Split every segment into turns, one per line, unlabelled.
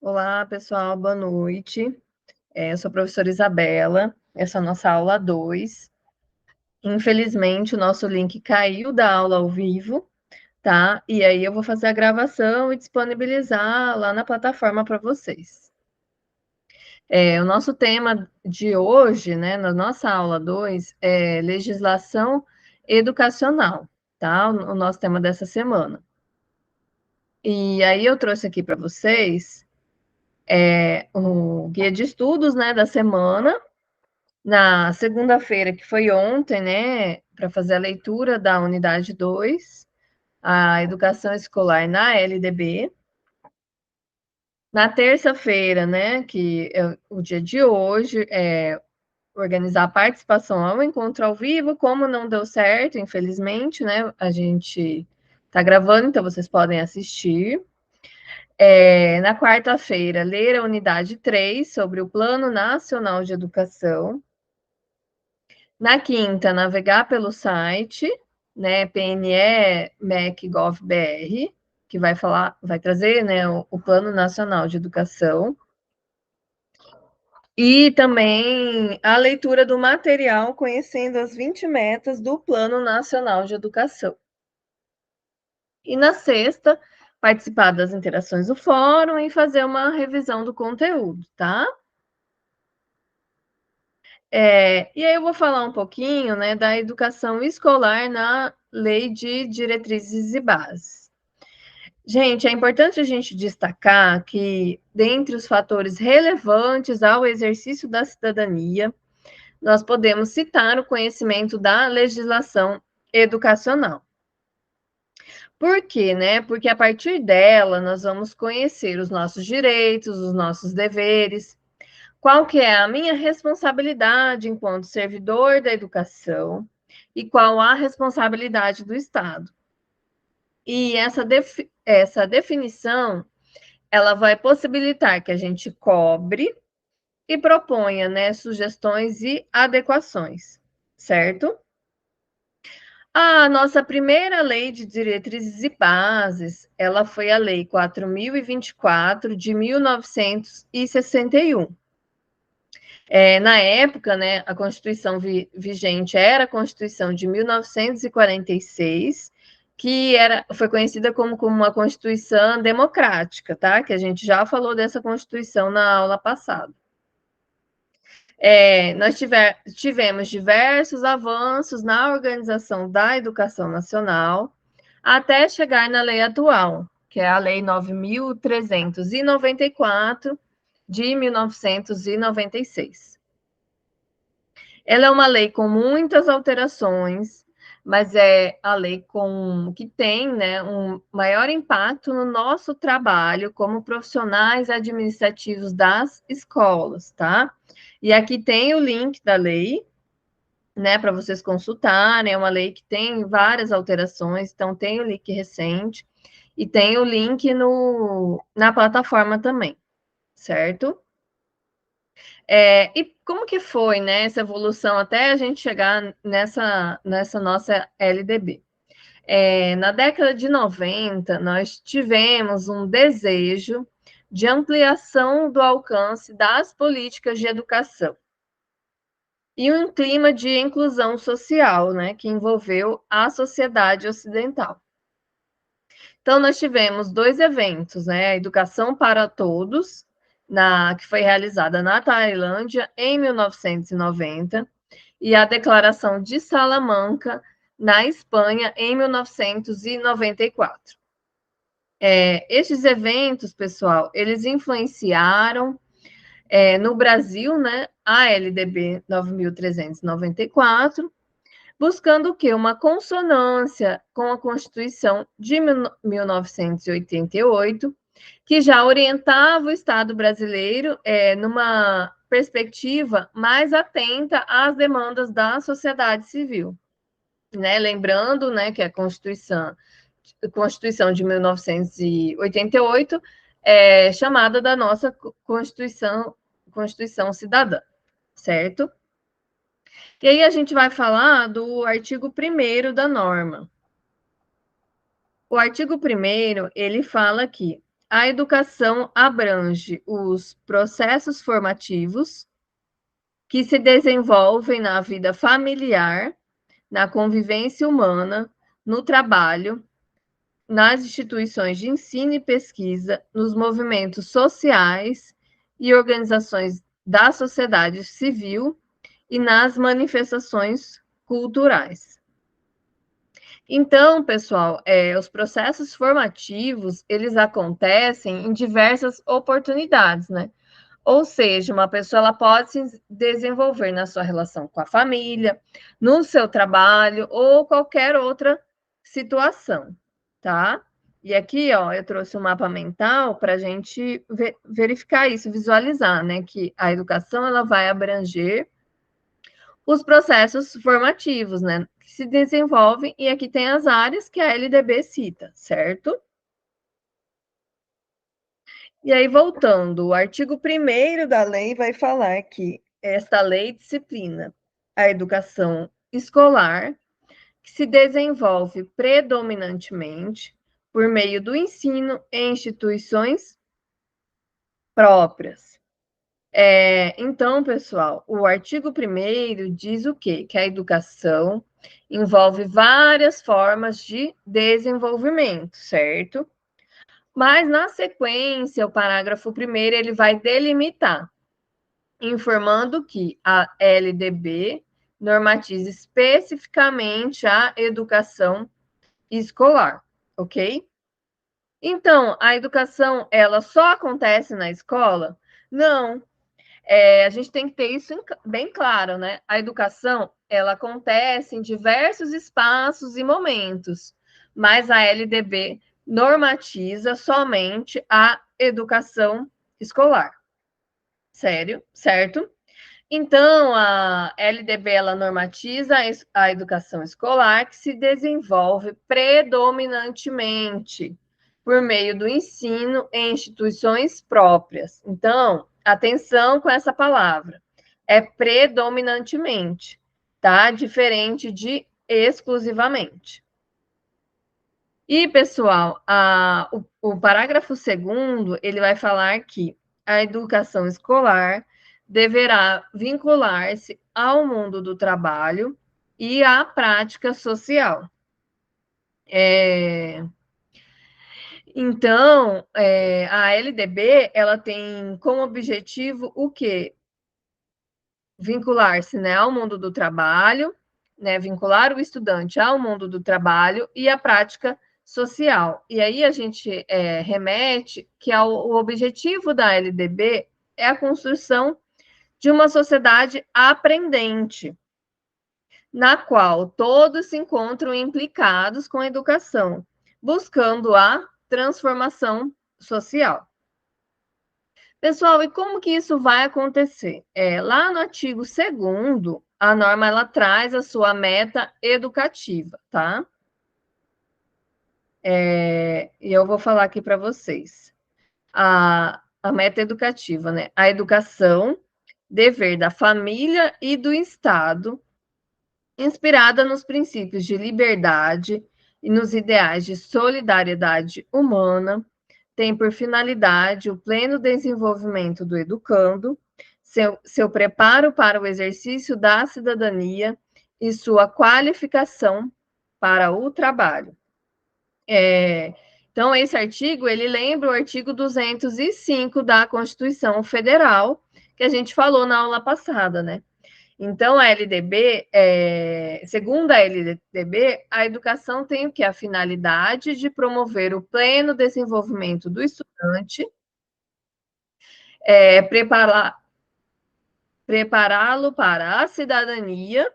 Olá, pessoal, boa noite. Eu sou a professora Isabela, essa é a nossa aula 2. Infelizmente, o nosso link caiu da aula ao vivo, tá? E aí eu vou fazer a gravação e disponibilizar lá na plataforma para vocês. O nosso tema de hoje, né, na nossa aula 2, é legislação educacional, tá? O nosso tema dessa semana. E aí eu trouxe aqui para vocês o guia de estudos, né, da semana. Na segunda-feira, que foi ontem, né, para fazer a leitura da unidade 2, a educação escolar na LDB. Na terça-feira, né, que é o dia de hoje, organizar a participação ao encontro ao vivo. Como não deu certo, infelizmente, né, a gente está gravando, então vocês podem assistir. Na quarta-feira, ler a unidade 3 sobre o Plano Nacional de Educação. Na quinta, navegar pelo site, né, PNE-MEC-Gov.br, que vai trazer, né, o Plano Nacional de Educação. E também a leitura do material conhecendo as 20 metas do Plano Nacional de Educação. E na sexta, participar das interações do fórum e fazer uma revisão do conteúdo, tá? E aí eu vou falar um pouquinho, né, da educação escolar na Lei de Diretrizes e Bases. Gente, é importante a gente destacar que, dentre os fatores relevantes ao exercício da cidadania, nós podemos citar o conhecimento da legislação educacional. Por quê, né? Porque a partir dela nós vamos conhecer os nossos direitos, os nossos deveres, qual que é a minha responsabilidade enquanto servidor da educação e qual a responsabilidade do Estado. E essa definição, ela vai possibilitar que a gente cobre e proponha, né, sugestões e adequações, certo? A nossa primeira lei de diretrizes e bases, ela foi a Lei 4.024 de 1961. Na época, né, a Constituição vigente era a Constituição de 1946, que foi conhecida como uma Constituição democrática, tá? Que a gente já falou dessa Constituição na aula passada. Nós tivemos diversos avanços na organização da educação nacional, até chegar na lei atual, que é a Lei 9.394, de 1996. Ela é uma lei com muitas alterações, mas é a lei que tem, né, um maior impacto no nosso trabalho como profissionais administrativos das escolas, tá? E aqui tem o link da lei, né, para vocês consultarem. É uma lei que tem várias alterações, então tem o link recente e tem o link na plataforma também, certo? E como que foi, né, essa evolução até a gente chegar nessa nossa LDB? Na década de 90, nós tivemos um desejo de ampliação do alcance das políticas de educação e um clima de inclusão social, né, que envolveu a sociedade ocidental. Então, nós tivemos dois eventos, né, a Educação para Todos, que foi realizada na Tailândia em 1990, e a Declaração de Salamanca, na Espanha, em 1994. Estes eventos, pessoal, eles influenciaram no Brasil, né, a LDB 9.394, buscando o quê? Uma consonância com a Constituição de 1988, que já orientava o Estado brasileiro numa perspectiva mais atenta às demandas da sociedade civil. Né? Lembrando, né, que a Constituição de 1988 é chamada da nossa Constituição Cidadã, certo? E aí a gente vai falar do artigo 1º da norma. O artigo 1º, ele fala que a educação abrange os processos formativos que se desenvolvem na vida familiar, na convivência humana, no trabalho, nas instituições de ensino e pesquisa, nos movimentos sociais e organizações da sociedade civil e nas manifestações culturais. Então, pessoal, os processos formativos, eles acontecem em diversas oportunidades, né? Ou seja, uma pessoa ela pode se desenvolver na sua relação com a família, no seu trabalho ou qualquer outra situação, tá? E aqui, ó, eu trouxe um mapa mental para a gente verificar isso, visualizar, né? Que a educação ela vai abranger os processos formativos, né? Que se desenvolvem, e aqui tem as áreas que a LDB cita, certo? E aí, voltando, o artigo 1º da lei vai falar que esta lei disciplina a educação escolar, que se desenvolve predominantemente por meio do ensino em instituições próprias. Então, pessoal, o artigo 1º diz o quê? Que a educação envolve várias formas de desenvolvimento, certo? Mas, na sequência, o parágrafo 1º, ele vai delimitar, informando que a LDB normatiza especificamente a educação escolar, ok? Então, a educação, ela só acontece na escola? Não. A gente tem que ter isso bem claro, né? A educação, ela acontece em diversos espaços e momentos, mas a LDB normatiza somente a educação escolar. Sério, certo? Então, a LDB ela normatiza a educação escolar que se desenvolve predominantemente por meio do ensino em instituições próprias. Então, atenção com essa palavra. É predominantemente, tá? Diferente de exclusivamente. E, pessoal, o parágrafo 2º, ele vai falar que a educação escolar deverá vincular-se ao mundo do trabalho e à prática social. Então, a LDB, ela tem como objetivo o quê? Vincular-se, né, ao mundo do trabalho, né, vincular o estudante ao mundo do trabalho e à prática social. E aí a gente remete que o objetivo da LDB é a construção de uma sociedade aprendente, na qual todos se encontram implicados com a educação, buscando a transformação social. Pessoal, e como que isso vai acontecer? Lá no artigo 2º, a norma ela traz a sua meta educativa, tá? E eu vou falar aqui para vocês. A meta educativa, né? A educação, dever da família e do Estado, inspirada nos princípios de liberdade e nos ideais de solidariedade humana, tem por finalidade o pleno desenvolvimento do educando, seu preparo para o exercício da cidadania e sua qualificação para o trabalho. Então, esse artigo, ele lembra o artigo 205 da Constituição Federal, que a gente falou na aula passada, né? Então, a LDB, segundo a LDB, a educação tem o que? A finalidade de promover o pleno desenvolvimento do estudante, prepará-lo para a cidadania,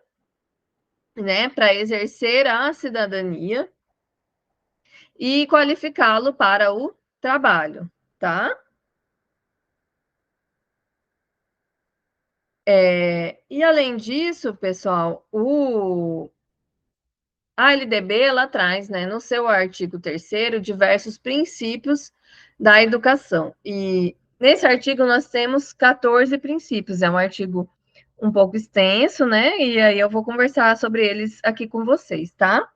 né, para exercer a cidadania e qualificá-lo para o trabalho, tá? E além disso, pessoal, a LDB ela traz, né, no seu artigo 3º, diversos princípios da educação. E nesse artigo nós temos 14 princípios, é um artigo um pouco extenso, né? E aí eu vou conversar sobre eles aqui com vocês, tá?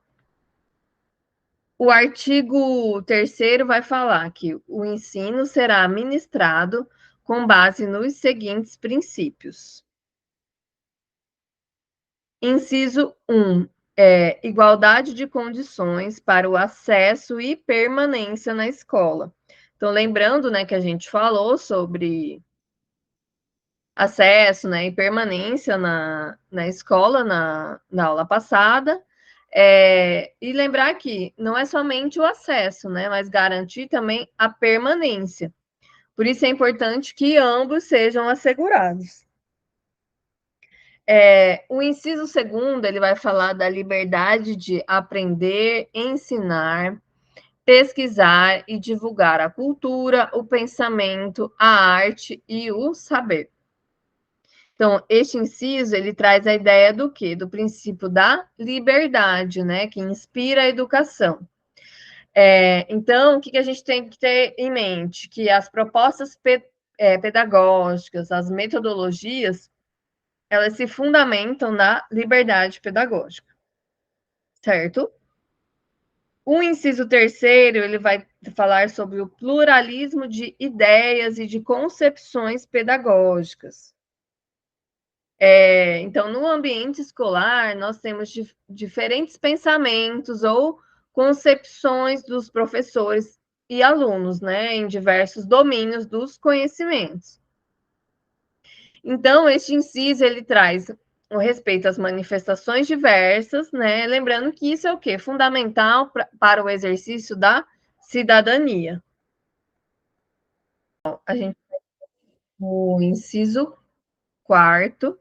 O artigo 3º vai falar que o ensino será ministrado com base nos seguintes princípios. Inciso 1, igualdade de condições para o acesso e permanência na escola. Então, lembrando, né, que a gente falou sobre acesso, né, e permanência na escola, na aula passada, e lembrar que não é somente o acesso, né, mas garantir também a permanência. Por isso é importante que ambos sejam assegurados. O inciso 2º, ele vai falar da liberdade de aprender, ensinar, pesquisar e divulgar a cultura, o pensamento, a arte e o saber. Então, este inciso, ele traz a ideia do quê? Do princípio da liberdade, né? Que inspira a educação. Então, o que a gente tem que ter em mente? Que as propostas pedagógicas, as metodologias, elas se fundamentam na liberdade pedagógica, certo? O inciso 3º, ele vai falar sobre o pluralismo de ideias e de concepções pedagógicas. Então, no ambiente escolar, nós temos diferentes pensamentos ou concepções dos professores e alunos, né, em diversos domínios dos conhecimentos. Então, este inciso, ele traz o respeito às manifestações diversas, né, lembrando que isso é o quê? Fundamental para o exercício da cidadania. A gente tem o inciso 4º,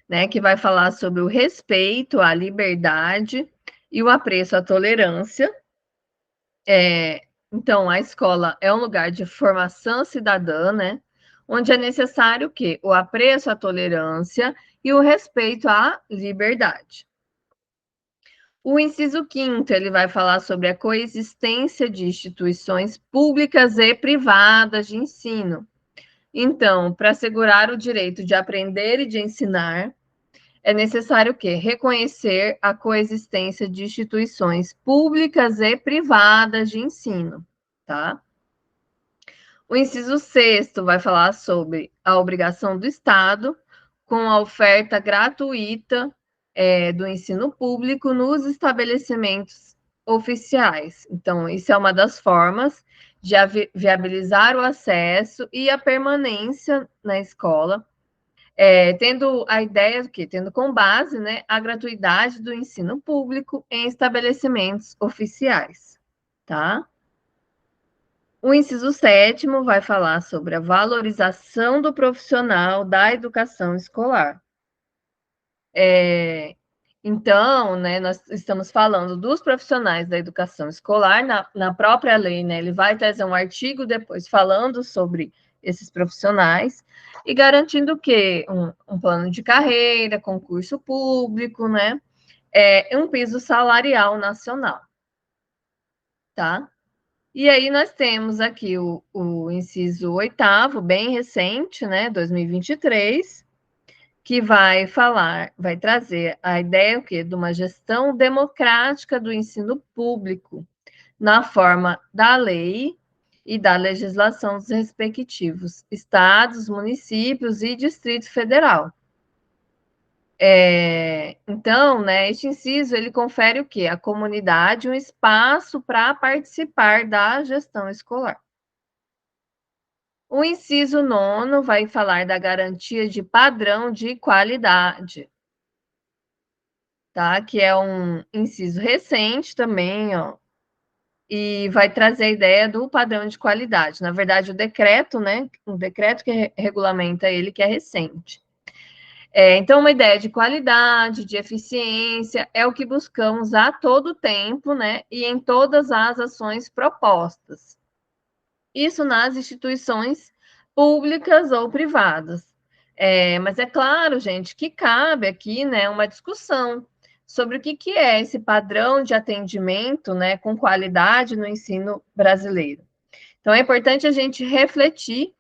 né, que vai falar sobre o respeito à liberdade e o apreço à tolerância. Então, a escola é um lugar de formação cidadã, né, onde é necessário o quê? O apreço à tolerância e o respeito à liberdade. O inciso 5º, ele vai falar sobre a coexistência de instituições públicas e privadas de ensino. Então, para assegurar o direito de aprender e de ensinar, é necessário o quê? Reconhecer a coexistência de instituições públicas e privadas de ensino, tá? O inciso 6º vai falar sobre a obrigação do Estado com a oferta gratuita do ensino público nos estabelecimentos oficiais. Então, isso é uma das formas de viabilizar o acesso e a permanência na escola, tendo a ideia do quê? Tendo com base, né, a gratuidade do ensino público em estabelecimentos oficiais, tá? O inciso 7º vai falar sobre a valorização do profissional da educação escolar. Então, né, nós estamos falando dos profissionais da educação escolar, na própria lei, né, ele vai trazer um artigo depois falando sobre esses profissionais e garantindo o quê? Um plano de carreira, concurso público, né, um piso salarial nacional, tá? E aí nós temos aqui o inciso 8º, bem recente, né, 2023, que vai trazer a ideia o quê? De uma gestão democrática do ensino público, na forma da lei e da legislação dos respectivos estados, municípios e Distrito Federal. Então, né, este inciso, ele confere o quê? À comunidade um espaço para participar da gestão escolar. O inciso 9º vai falar da garantia de padrão de qualidade, tá? Que é um inciso recente também, ó, e vai trazer a ideia do padrão de qualidade. Na verdade, o decreto, né? O decreto que regulamenta ele, que é recente. Então, uma ideia de qualidade, de eficiência, é o que buscamos a todo tempo, né? E em todas as ações propostas. Isso nas instituições públicas ou privadas. Mas é claro, gente, que cabe aqui, né, uma discussão sobre o que é esse padrão de atendimento, né, com qualidade no ensino brasileiro. Então, é importante a gente refletir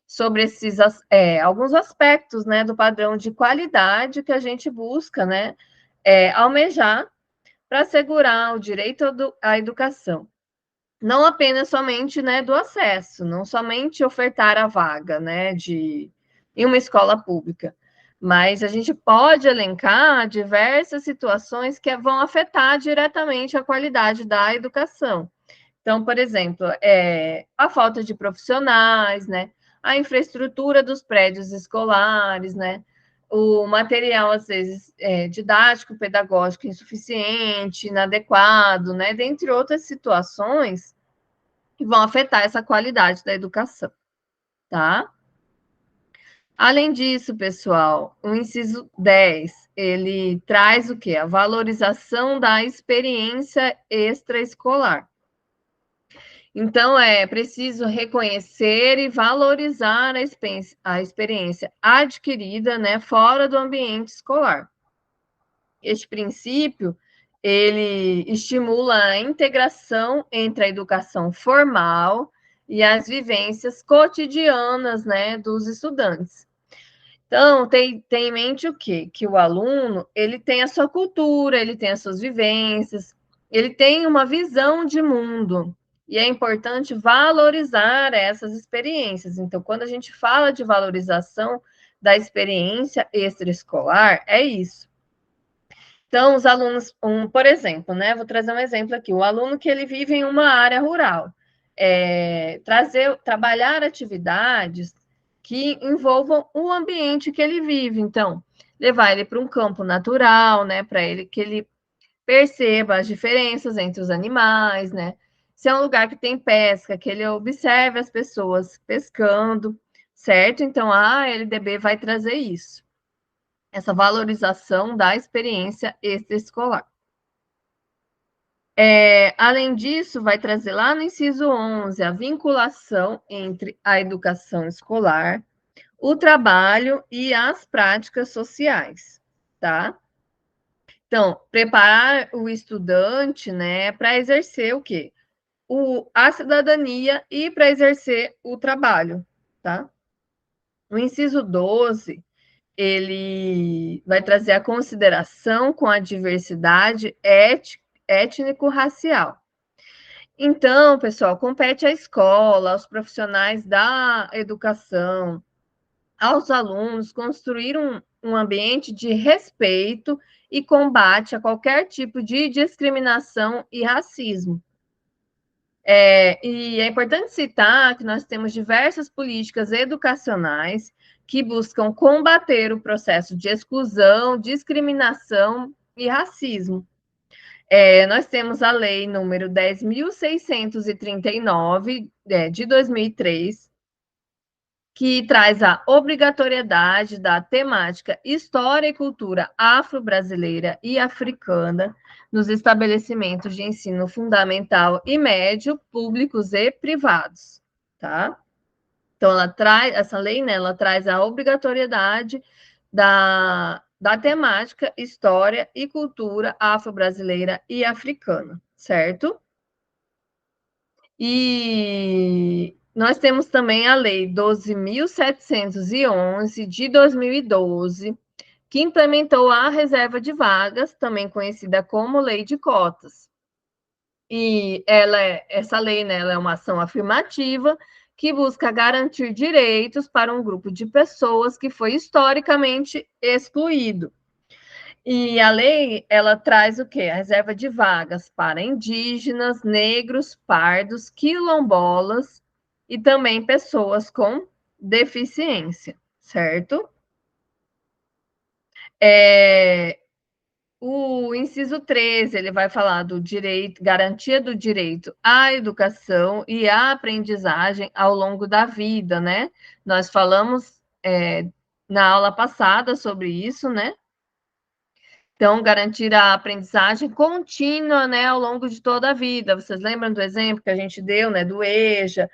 sobre esses alguns aspectos, né, do padrão de qualidade que a gente busca, né, almejar para assegurar o direito à educação. Não apenas somente, né, do acesso, não somente ofertar a vaga, né, em uma escola pública, mas a gente pode elencar diversas situações que vão afetar diretamente a qualidade da educação. Então, por exemplo, a falta de profissionais, né, a infraestrutura dos prédios escolares, né, o material, às vezes, didático, pedagógico insuficiente, inadequado, né, dentre outras situações que vão afetar essa qualidade da educação, tá? Além disso, pessoal, o inciso 10, ele traz o quê? A valorização da experiência extraescolar. Então, é preciso reconhecer e valorizar a experiência adquirida, né, fora do ambiente escolar. Este princípio, ele estimula a integração entre a educação formal e as vivências cotidianas, né, dos estudantes. Então, tem em mente o quê? Que o aluno, ele tem a sua cultura, ele tem as suas vivências, ele tem uma visão de mundo, e é importante valorizar essas experiências. Então, quando a gente fala de valorização da experiência extraescolar, é isso. Então, os alunos, por exemplo, né? Vou trazer um exemplo aqui. O aluno que ele vive em uma área rural, trabalhar atividades que envolvam o ambiente que ele vive. Então, levar ele para um campo natural, né? Para ele que ele perceba as diferenças entre os animais, né? Se é um lugar que tem pesca, que ele observe as pessoas pescando, certo? Então, a LDB vai trazer isso, essa valorização da experiência extraescolar. Além disso, vai trazer lá no inciso 11 a vinculação entre a educação escolar, o trabalho e as práticas sociais, tá? Então, preparar o estudante, né, para exercer o quê? A cidadania e para exercer o trabalho, tá? O inciso 12 ele vai trazer a consideração com a diversidade étnico-racial. Então, pessoal, compete à escola, aos profissionais da educação, aos alunos construir um ambiente de respeito e combate a qualquer tipo de discriminação e racismo. E é importante citar que nós temos diversas políticas educacionais que buscam combater o processo de exclusão, discriminação e racismo. Nós temos a lei número 10.639, de 2003, que traz a obrigatoriedade da temática História e Cultura Afro-Brasileira e Africana nos estabelecimentos de ensino fundamental e médio, públicos e privados, tá? Então, essa lei, né, ela traz a obrigatoriedade da temática História e Cultura Afro-Brasileira e Africana, certo? E nós temos também a Lei 12.711 de 2012, que implementou a reserva de vagas, também conhecida como Lei de Cotas. E essa lei, né, ela é uma ação afirmativa que busca garantir direitos para um grupo de pessoas que foi historicamente excluído. E a lei, ela traz o quê? A reserva de vagas para indígenas, negros, pardos, quilombolas e também pessoas com deficiência, certo? O inciso 13, ele vai falar do direito, garantia do direito à educação e à aprendizagem ao longo da vida, né? Nós falamos na aula passada sobre isso, né? Então, garantir a aprendizagem contínua, né, ao longo de toda a vida. Vocês lembram do exemplo que a gente deu, né, do EJA,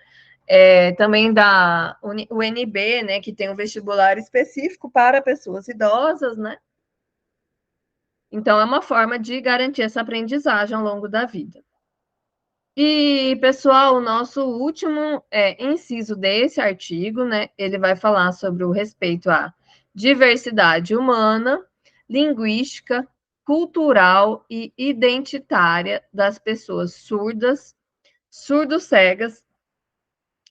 também da UNB, né, que tem um vestibular específico para pessoas idosas, né? Então, é uma forma de garantir essa aprendizagem ao longo da vida. E, pessoal, o nosso último inciso desse artigo, né, ele vai falar sobre o respeito à diversidade humana, linguística, cultural e identitária das pessoas surdas, surdo-cegas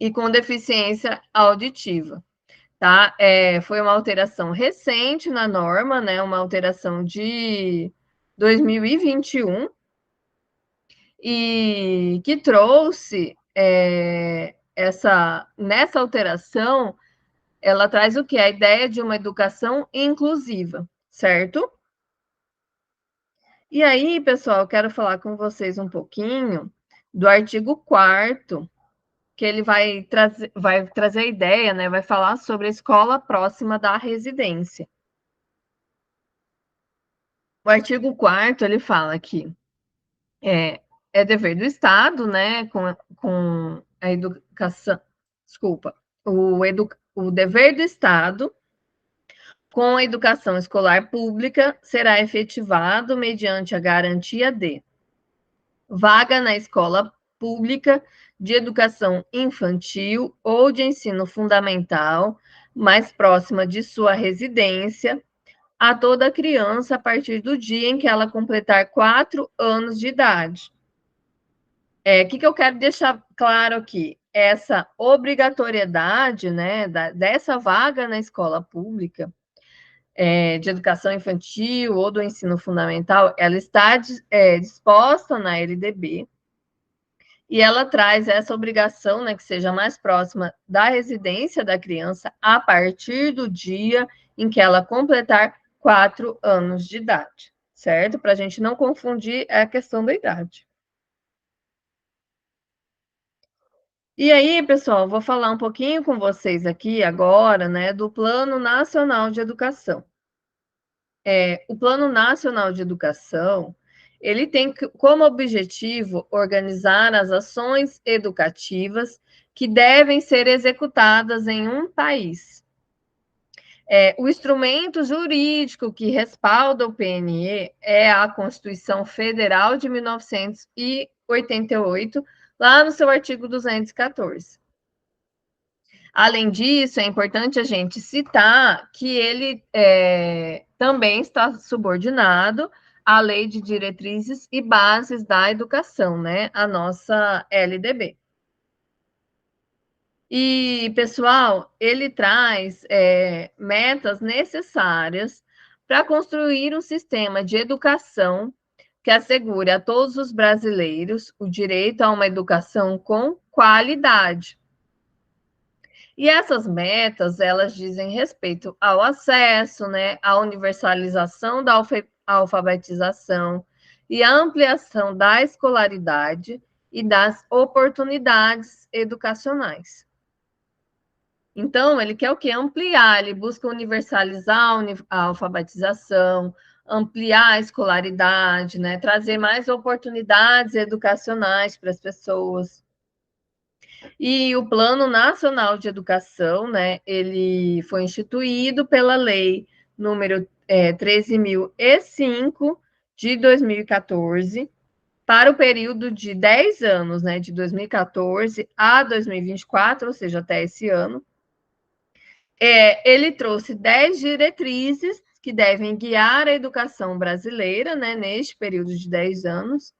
e com deficiência auditiva. Tá? Foi uma alteração recente na norma, né? Uma alteração de 2021, e que trouxe nessa alteração, ela traz o que? A ideia de uma educação inclusiva, certo? E aí, pessoal, eu quero falar com vocês um pouquinho do artigo 4º, que ele vai trazer a ideia, né? Vai falar sobre a escola próxima da residência. O artigo 4º, ele fala que é dever do Estado, né, com a educação, desculpa, o dever do Estado com a educação escolar pública será efetivado mediante a garantia de vaga na escola pública de educação infantil ou de ensino fundamental mais próxima de sua residência a toda criança a partir do dia em que ela completar 4 anos de idade. O que eu quero deixar claro aqui? Essa obrigatoriedade, né, dessa vaga na escola pública, de educação infantil ou do ensino fundamental, ela está disposta na LDB, e ela traz essa obrigação, né, que seja mais próxima da residência da criança a partir do dia em que ela completar 4 anos de idade, certo? Para a gente não confundir a questão da idade. E aí, pessoal, vou falar um pouquinho com vocês aqui agora, né, do Plano Nacional de Educação. O Plano Nacional de Educação, ele tem como objetivo organizar as ações educativas que devem ser executadas em um país. O instrumento jurídico que respalda o PNE é a Constituição Federal de 1988, lá no seu artigo 214. Além disso, é importante a gente citar que ele também está subordinado à Lei de Diretrizes e Bases da Educação, né? A nossa LDB. E, pessoal, ele traz metas necessárias para construir um sistema de educação que assegure a todos os brasileiros o direito a uma educação com qualidade. E essas metas, elas dizem respeito ao acesso, né, à universalização da alfabetização e à ampliação da escolaridade e das oportunidades educacionais. Então, ele quer o quê? Ampliar, ele busca universalizar a alfabetização, ampliar a escolaridade, né, trazer mais oportunidades educacionais para as pessoas. E o Plano Nacional de Educação, né, ele foi instituído pela Lei número 13.005 de 2014, para o período de 10 anos, né, de 2014 a 2024, ou seja, até esse ano. Ele trouxe 10 diretrizes que devem guiar a educação brasileira, né, neste período de 10 anos,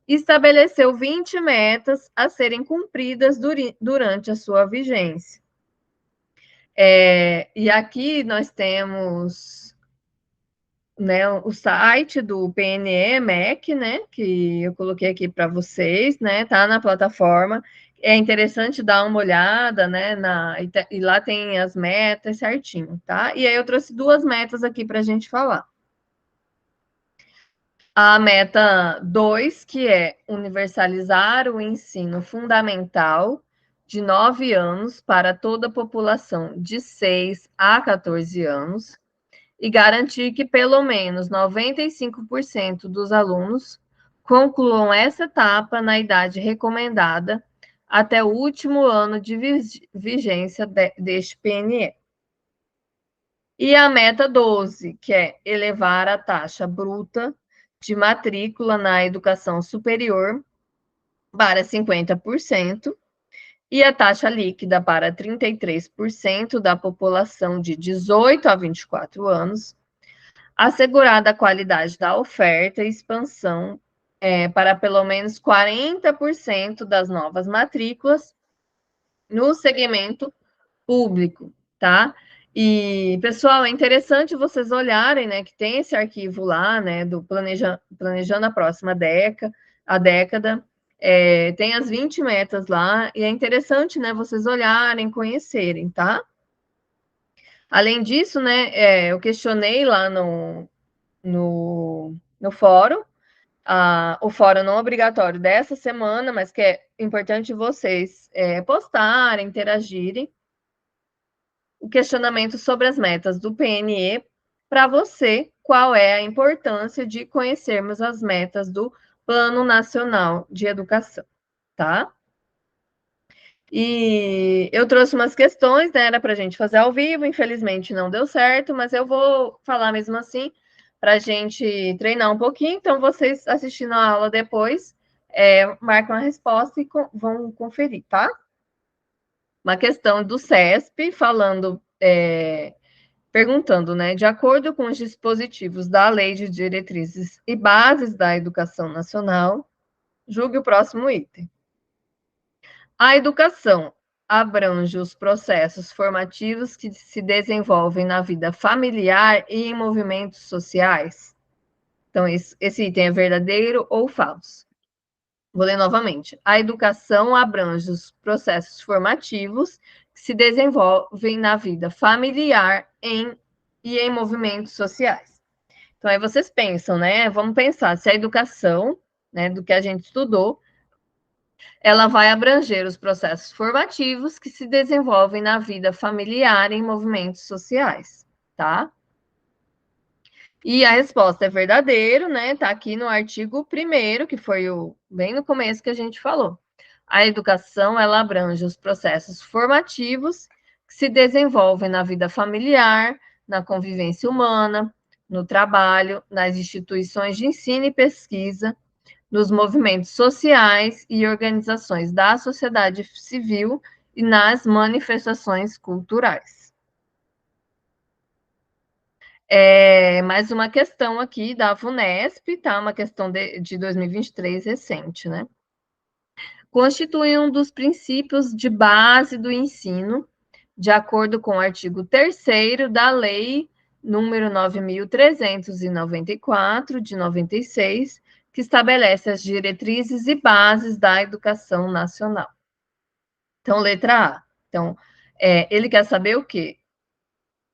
estabeleceu 20 metas a serem cumpridas durante a sua vigência. E aqui nós temos, né, o site do PNE-MEC, né, que eu coloquei aqui para vocês, né, tá na plataforma. É interessante dar uma olhada, né, e lá tem as metas certinho, tá? E aí eu trouxe 2 metas aqui para a gente falar. A meta 2, que é universalizar o ensino fundamental de 9 anos para toda a população de 6 a 14 anos e garantir que pelo menos 95% dos alunos concluam essa etapa na idade recomendada até o último ano de vigência deste PNE. E a meta 12, que é elevar a taxa bruta de matrícula na educação superior para 50% e a taxa líquida para 33% da população de 18 a 24 anos, assegurada a qualidade da oferta e expansão para pelo menos 40% das novas matrículas no segmento público, tá? E, pessoal, é interessante vocês olharem, né, que tem esse arquivo lá, né, do Planejando a Próxima Década, tem as 20 metas lá, e é interessante, né, vocês olharem, conhecerem, tá? Além disso, né, eu questionei lá no fórum, o fórum não obrigatório dessa semana, mas que é importante vocês postarem, interagirem, o questionamento sobre as metas do PNE para você, qual é a importância de conhecermos as metas do Plano Nacional de Educação, tá? E eu trouxe umas questões, né? Era para a gente fazer ao vivo, infelizmente não deu certo, mas eu vou falar mesmo assim para a gente treinar um pouquinho. Então, vocês assistindo a aula depois, marcam a resposta e vão conferir, tá? Uma questão do CESP falando, perguntando, né? De acordo com os dispositivos da Lei de Diretrizes e Bases da Educação Nacional, julgue o próximo item. A educação abrange os processos formativos que se desenvolvem na vida familiar e em movimentos sociais. Então, esse item é verdadeiro ou falso? Vou ler novamente. A educação abrange os processos formativos que se desenvolvem na vida familiar e em movimentos sociais. Então, aí vocês pensam, né? Vamos pensar se a educação, né, do que a gente estudou, ela vai abranger os processos formativos que se desenvolvem na vida familiar e em movimentos sociais, tá? E a resposta é verdadeiro, né? Tá aqui no artigo 1º, que foi bem no começo que a gente falou. A educação, ela abrange os processos formativos que se desenvolvem na vida familiar, na convivência humana, no trabalho, nas instituições de ensino e pesquisa, nos movimentos sociais e organizações da sociedade civil e nas manifestações culturais. Mais uma questão aqui da VUNESP, tá? Uma questão de 2023 recente, né? Constitui um dos princípios de base do ensino, de acordo com o artigo 3º da Lei número 9.394, de 96, que estabelece as diretrizes e bases da educação nacional. Então, letra A. Então, ele quer saber o quê?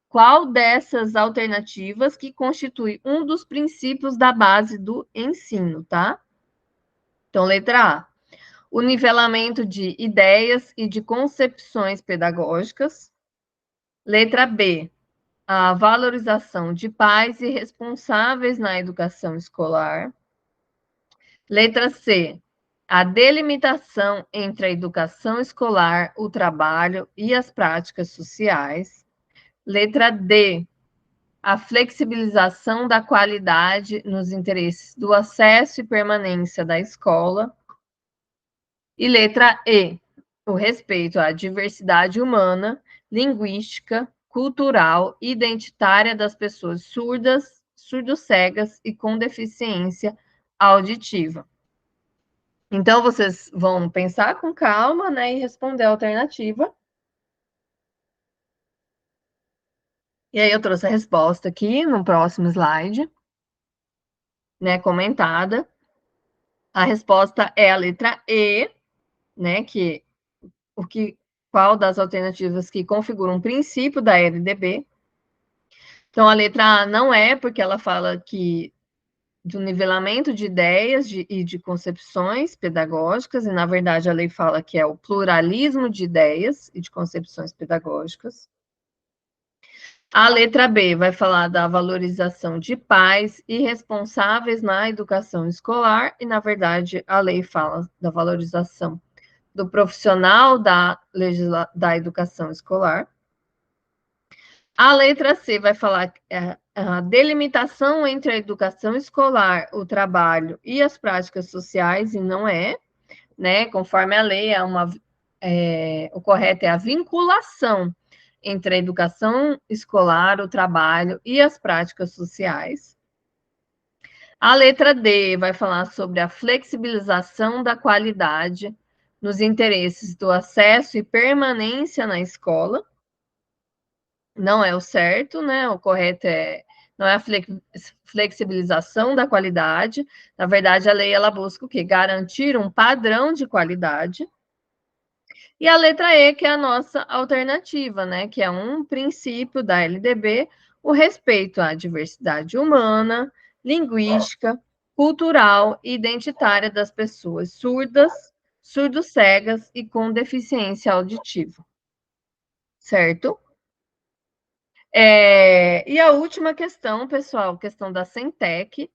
Qual dessas alternativas que constitui um dos princípios da base do ensino, tá? Então, letra A. O nivelamento de ideias e de concepções pedagógicas. Letra B. A valorização de pais e responsáveis na educação escolar. Letra C. A delimitação entre a educação escolar, o trabalho e as práticas sociais. Letra D. A flexibilização da qualidade nos interesses do acesso e permanência da escola. E letra E, o respeito à diversidade humana, linguística, cultural e identitária das pessoas surdas, surdo-cegas e com deficiência auditiva. Então, vocês vão pensar com calma, né, e responder a alternativa. E aí eu trouxe a resposta aqui no próximo slide, né, comentada. A resposta é a letra E, né, qual das alternativas que configuram um princípio da LDB. Então, a letra A não é, porque ela fala que do nivelamento de ideias e de concepções pedagógicas, e, na verdade, a lei fala que é o pluralismo de ideias e de concepções pedagógicas. A letra B vai falar da valorização de pais e responsáveis na educação escolar, e, na verdade, a lei fala da valorização do profissional da educação escolar. A letra C vai falar a delimitação entre a educação escolar, o trabalho e as práticas sociais, e não é, né? Conforme a lei, o correto é a vinculação entre a educação escolar, o trabalho e as práticas sociais. A letra D vai falar sobre a flexibilização da qualidade nos interesses do acesso e permanência na escola. Não é o certo, né? O correto não é a flexibilização da qualidade. Na verdade, a lei ela busca o quê? Garantir um padrão de qualidade. E a letra E, que é a nossa alternativa, né? Que é um princípio da LDB, o respeito à diversidade humana, linguística, cultural e identitária das pessoas surdas, surdo-cegas e com deficiência auditiva. Certo? E a última questão, pessoal, questão da Centec,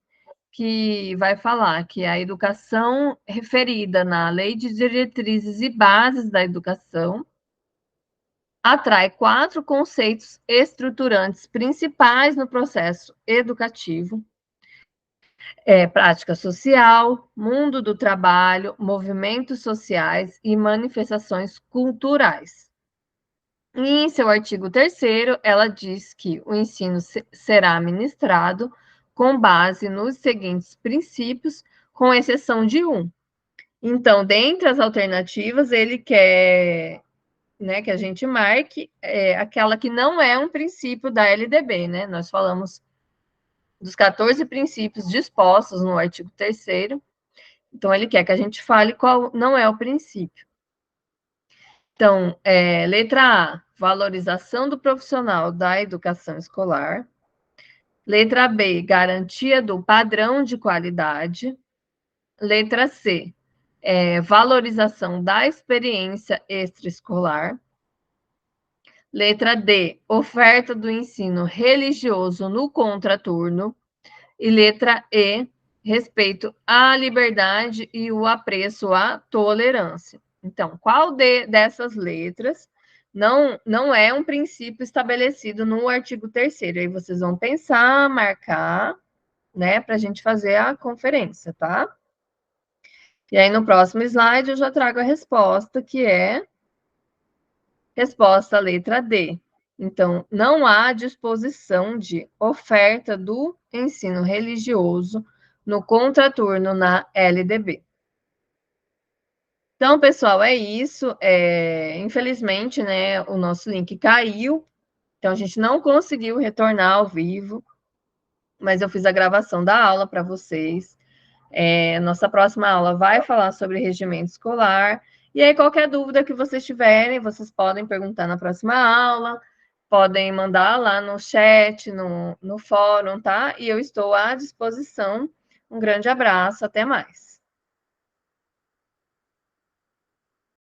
que vai falar que a educação referida na Lei de Diretrizes e Bases da Educação atrai 4 conceitos estruturantes principais no processo educativo: prática social, mundo do trabalho, movimentos sociais e manifestações culturais. E em seu artigo 3º, ela diz que o ensino será ministrado com base nos seguintes princípios, com exceção de um. Então, dentre as alternativas, ele quer, né, que a gente marque aquela que não é um princípio da LDB, né? Nós falamos dos 14 princípios dispostos no artigo 3º, então ele quer que a gente fale qual não é o princípio. Então, letra A, valorização do profissional da educação escolar. Letra B, garantia do padrão de qualidade. Letra C, valorização da experiência extraescolar. Letra D, oferta do ensino religioso no contraturno. E letra E, respeito à liberdade e o apreço à tolerância. Então, qual dessas letras não é um princípio estabelecido no artigo 3º? Aí vocês vão pensar, marcar, né, para a gente fazer a conferência, tá? E aí, no próximo slide, eu já trago a resposta, que é resposta letra D. Então, não há disposição de oferta do ensino religioso no contraturno na LDB. Então, pessoal, é isso. Infelizmente, né, o nosso link caiu, então a gente não conseguiu retornar ao vivo, mas eu fiz a gravação da aula para vocês. Nossa próxima aula vai falar sobre regimento escolar. E aí, qualquer dúvida que vocês tiverem, vocês podem perguntar na próxima aula, podem mandar lá no chat, no fórum, tá? E eu estou à disposição. Um grande abraço, até mais.